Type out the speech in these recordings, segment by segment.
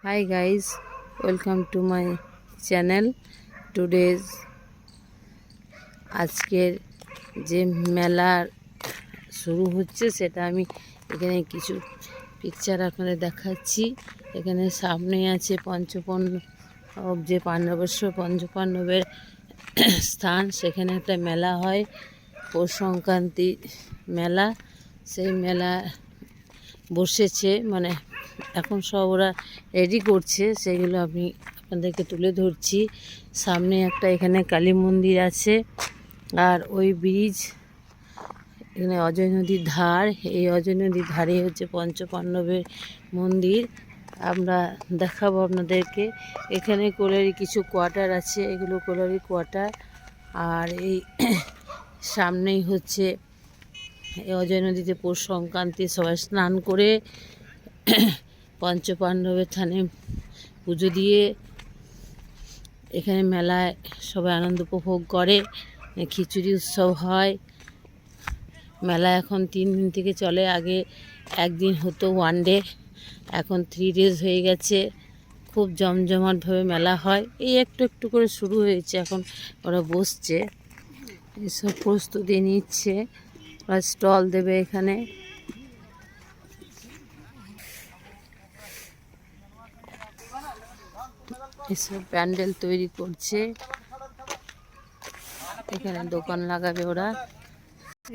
Hi guys, welcome to my channel. Today's আজকের যে মেলা শুরু হচ্ছে সেটা আমি এখানে কিছু পিকচার আপনাদের দেখাচ্ছি। এখানে সামনে আছে পঞ্চপাণ্ডব যে পাণ্ডবেশ্বর পঞ্চপাণ্ডবের স্থান, সেখানে একটা মেলা হয়, পৌষ সংক্রান্তি মেলা। সেই মেলা বসেছে, মানে এখন সব ওরা রেডি করছে, সেগুলো আমি আপনাদেরকে তুলে ধরছি। সামনে একটা এখানে কালী মন্দির আছে, আর ওই ব্রিজ, এখানে অজয় নদীর ধার, এই অজয় নদীর ধারে হচ্ছে পঞ্চপাণ্ডবের মন্দির। আমরা দেখাবো আপনাদেরকে। এখানে কোলারি কিছু কোয়ার্টার আছে, এগুলো কোলারি কোয়ার্টার। আর এই সামনেই হচ্ছে এই অজয় নদীতে পৌষ সংক্রান্তি সবাই স্নান করে পঞ্চপাণ্ডবের থানে পুজো দিয়ে এখানে মেলায় সবাই আনন্দ উপভোগ করে। খিচুড়ি উৎসব হয়। মেলা এখন 3 দিন থেকে চলে, আগে একদিন হতো, 1 ডে, এখন 3 ডেজ হয়ে গেছে। খুব জমজমাটভাবে মেলা হয়। এই একটু একটু করে শুরু হয়েছে, এখন ওরা বসছে, এসব প্রস্তুতি নিচ্ছে, ওরা স্টল দেবে এখানে। এসব প্যান্ডেল তৈরি করছে, এখানে দোকান লাগাবে ওরা।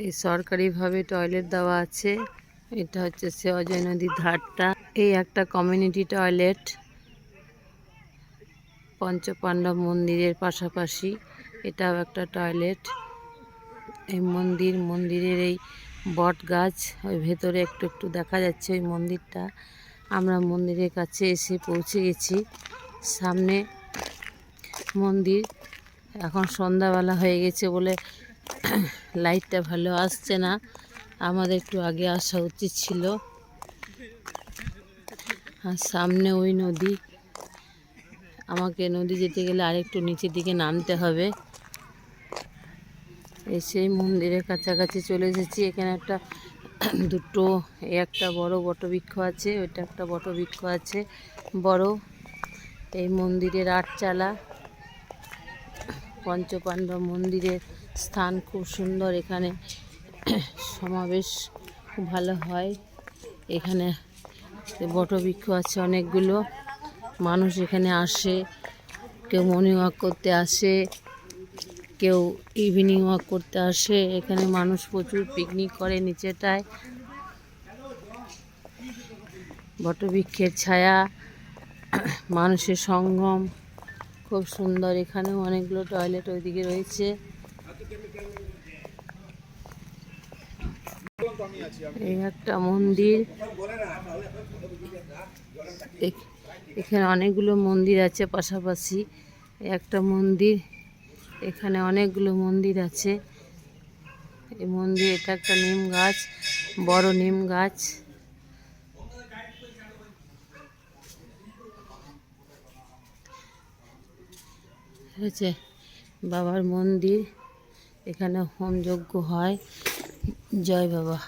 এই সরকারিভাবে টয়লেট দেওয়া আছে। এটা হচ্ছে সে অজয় নদীর ধারটা। এই একটা কমিউনিটি টয়লেট পঞ্চপাণ্ডব মন্দিরের পাশাপাশি, এটাও একটা টয়লেট। এই মন্দিরের এই বট গাছ, ওই ভেতরে একটু একটু দেখা যাচ্ছে ওই মন্দিরটা। আমরা মন্দিরের কাছে এসে পৌঁছে গেছি। সামনে মন্দির, এখন সন্ধ্যাবেলা হয়ে গেছে বলে লাইটটা ভালো আসছে না, আমাদের একটু আগে আসা উচিত ছিল। আর সামনে ওই নদী, আমাকে নদী যেতে গেলে আরেকটু নিচের দিকে নামতে হবে। সেই মন্দিরের কাছাকাছি চলে এসেছি। এখানে একটা দুটো, একটা বড় বটবৃক্ষ আছে, ওইটা একটা বটবৃক্ষ আছে বড়। এই মন্দিরের আটচালা, পঞ্চপাণ্ডব মন্দিরের স্থান খুব সুন্দর। এখানে সমাবেশ খুব ভালো হয়। এখানে বটবৃক্ষ আছে অনেকগুলো, মানুষ এখানে আসে, কেউ মর্নিং ওয়াক করতে আসে, কেউ ইভিনিং ওয়াক করতে আসে। এখানে মানুষ প্রচুর পিকনিক করে নিচেটায়। বটবৃক্ষের ছায়া, মানুষের সঙ্গম, খুব সুন্দর। এখানেও অনেকগুলো টয়লেট ওইদিকে রয়েছে। এই একটা মন্দির, এখানে অনেকগুলো মন্দির আছে পাশাপাশি। একটা মন্দির, এখানে অনেকগুলো মন্দির আছে। এই মন্দির, এটা একটা নিম গাছ, বড় নিম গাছ। হয়েছে বাবার মন্দির, এখানে হোম যজ্ঞ হয়। জয় বাবা।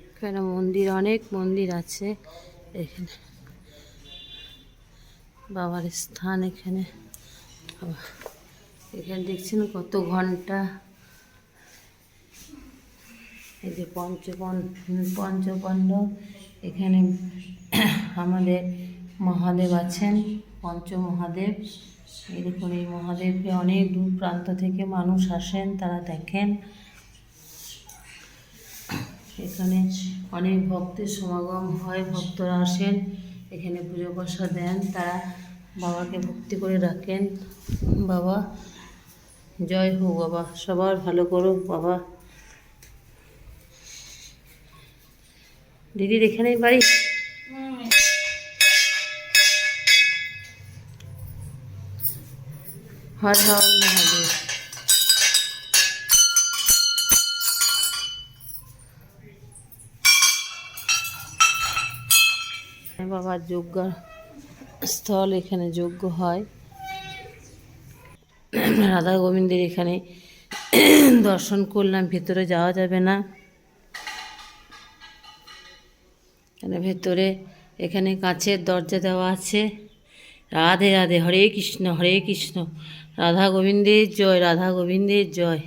এখানে মন্দির, অনেক মন্দির আছে এখানে, বাবার স্থান এখানে। এখানে দেখছেন কত ঘন্টা। এই যে পঞ্চপাণ্ডব, এখানে আমাদের মহাদেব আছেন, পঞ্চমহাদেব। এই দেখুন, এই মহাদেবকে অনেক দূর প্রান্ত থেকে মানুষ আসেন, তারা দেখেন। এখানে অনেক ভক্তের সমাগম হয়, ভক্তরা আসেন এখানে পুজো পয়সা দেন, তারা বাবাকে ভক্তি করে রাখেন। বাবা জয় হোক, বাবা সবার ভালো করুক বাবা। দিদির এখানেই বাড়ি। হর হর মহাদেব। বাবার যজ্ঞ স্থল, এখানে যজ্ঞ হয়। রাধা গোবিন্দের এখানে দর্শন করলাম, ভেতরে যাওয়া যাবে না। এখানে ভেতরে এখানে কাঁচের দরজা দেওয়া আছে। রাধে রাধে, হরে কৃষ্ণ হরে কৃষ্ণ, রাধা গোবিন্দের জয়, রাধা গোবিন্দের জয়।